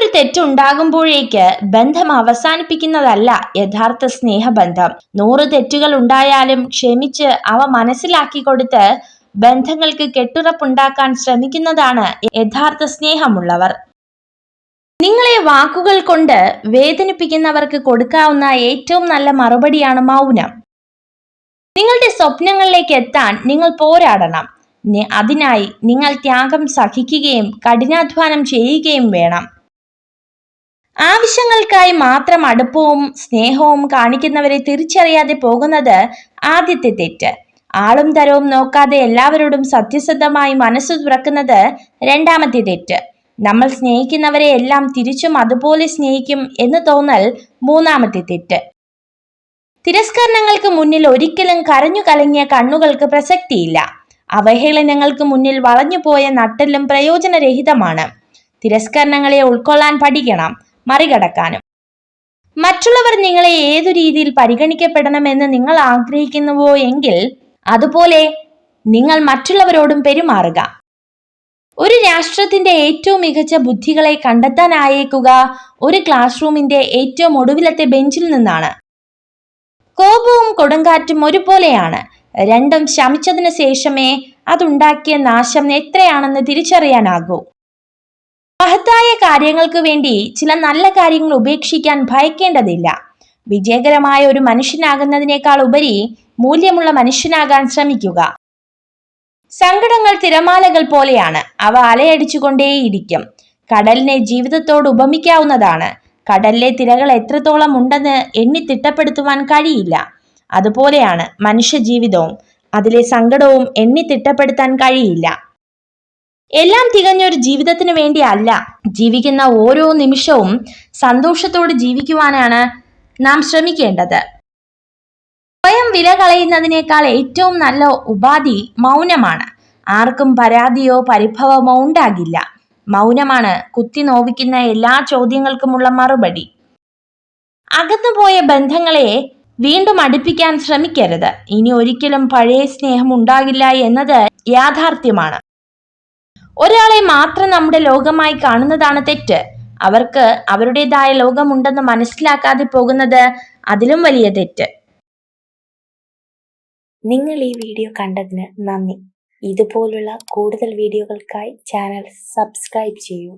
ഒരു തെറ്റുണ്ടാകുമ്പോഴേക്ക് ബന്ധം അവസാനിപ്പിക്കുന്നതല്ല യഥാർത്ഥ സ്നേഹബന്ധം. 100 തെറ്റുകൾ ഉണ്ടായാലും ക്ഷമിച്ച് അവ മനസ്സിലാക്കി കൊടുത്ത് ബന്ധങ്ങൾക്ക് കെട്ടുറപ്പുണ്ടാക്കാൻ ശ്രമിക്കുന്നതാണ് യഥാർത്ഥ സ്നേഹമുള്ളവർ. നിങ്ങളെ വാക്കുകൾ കൊണ്ട് വേദനിപ്പിക്കുന്നവർക്ക് കൊടുക്കാവുന്ന ഏറ്റവും നല്ല മറുപടിയാണ് മൗനം. നിങ്ങളുടെ സ്വപ്നങ്ങളിലേക്ക് എത്താൻ നിങ്ങൾ പോരാടണം. അതിനായി നിങ്ങൾ ത്യാഗം സഹിക്കുകയും കഠിനാധ്വാനം ചെയ്യുകയും വേണം. ആവശ്യങ്ങൾക്കായി മാത്രം അടുപ്പവും സ്നേഹവും കാണിക്കുന്നവരെ തിരിച്ചറിയാതെ പോകുന്നത് ആദ്യത്തെ തെറ്റ്. ആളും തരവും നോക്കാതെ എല്ലാവരോടും സത്യസന്ധമായി മനസ്സ് തുറക്കുന്നത് രണ്ടാമത്തെ തെറ്റ്. നമ്മൾ സ്നേഹിക്കുന്നവരെ എല്ലാം തിരിച്ചും അതുപോലെ സ്നേഹിക്കും എന്ന് തോന്നൽ മൂന്നാമത്തെ തെറ്റ്. തിരസ്കരണങ്ങൾക്ക് മുന്നിൽ ഒരിക്കലും കരഞ്ഞു കലങ്ങിയ കണ്ണുകൾക്ക് പ്രസക്തിയില്ല. അവഹേളനങ്ങൾക്ക് മുന്നിൽ വളഞ്ഞുപോയ നട്ടെല്ലും പ്രയോജനരഹിതമാണ്. തിരസ്കരണങ്ങളെ ഉൾക്കൊള്ളാൻ പഠിക്കണം, മറികടക്കാനും. മറ്റുള്ളവർ നിങ്ങളെ ഏതു രീതിയിൽ പരിഗണിക്കപ്പെടണമെന്ന് നിങ്ങൾ ആഗ്രഹിക്കുന്നുവോ എങ്കിൽ അതുപോലെ നിങ്ങൾ മറ്റുള്ളവരോടും പെരുമാറുക. ഒരു രാഷ്ട്രത്തിന്റെ ഏറ്റവും മികച്ച ബുദ്ധികളെ കണ്ടെത്താനായേക്കുക ഒരു ക്ലാസ് റൂമിന്റെ ഏറ്റവും ഒടുവിലത്തെ ബെഞ്ചിൽ നിന്നാണ്. കോപവും കൊടുങ്കാറ്റും ഒരുപോലെയാണ്. രണ്ടും ശമിച്ചതിനു ശേഷമേ അതുണ്ടാക്കിയ നാശം എത്രയാണെന്ന് തിരിച്ചറിയാനാകൂ. മഹത്തായ കാര്യങ്ങൾക്ക് വേണ്ടി ചില നല്ല കാര്യങ്ങൾ ഉപേക്ഷിക്കാൻ ഭയക്കേണ്ടതില്ല. വിജയകരമായ ഒരു മനുഷ്യനാകുന്നതിനേക്കാൾ ഉപരി മൂല്യമുള്ള മനുഷ്യനാകാൻ ശ്രമിക്കുക. സങ്കടങ്ങൾ തിരമാലകൾ പോലെയാണ്. അവ അലയടിച്ചുകൊണ്ടേയിരിക്കും. കടലിനെ ജീവിതത്തോട് ഉപമിക്കാവുന്നതാണ്. കടലിലെ തിരകൾ എത്രത്തോളം ഉണ്ടെന്ന് എണ്ണി തിട്ടപ്പെടുത്തുവാൻ കഴിയില്ല. അതുപോലെയാണ് മനുഷ്യ ജീവിതവും. അതിലെ സങ്കടവും എണ്ണി തിട്ടപ്പെടുത്താൻ കഴിയില്ല. എല്ലാം തികഞ്ഞൊരു ജീവിതത്തിന് വേണ്ടി അല്ല, ജീവിക്കുന്ന ഓരോ നിമിഷവും സന്തോഷത്തോടെ ജീവിക്കുവാനാണ് നാം ശ്രമിക്കേണ്ടത്. സ്വയം വില കളയുന്നതിനേക്കാൾ ഏറ്റവും നല്ല ഉപാധി മൗനമാണ്. ആർക്കും പരാതിയോ പരിഭവമോ ഉണ്ടാകില്ല. മൗനമാണ് കുത്തി നോവിക്കുന്ന എല്ലാ ചോദ്യങ്ങൾക്കുമുള്ള മറുപടി. അകന്നുപോയ ബന്ധങ്ങളെ വീണ്ടും അടുപ്പിക്കാൻ ശ്രമിക്കരുത്. ഇനി ഒരിക്കലും പഴയ സ്നേഹം ഉണ്ടാകില്ല എന്നത് യാഥാർത്ഥ്യമാണ്. ഒരാളെ മാത്രം നമ്മുടെ ലോകമായി കാണുന്നതാണ് തെറ്റ്. അവർക്ക് അവരുടേതായ ലോകമുണ്ടെന്ന് മനസ്സിലാക്കാതെ പോകുന്നത് അതിലും വലിയ തെറ്റ്. നിങ്ങൾ ഈ വീഡിയോ കണ്ടതിന് നന്ദി. ഇതുപോലുള്ള കൂടുതൽ വീഡിയോകൾക്കായി ചാനൽ സബ്സ്ക്രൈബ് ചെയ്യൂ.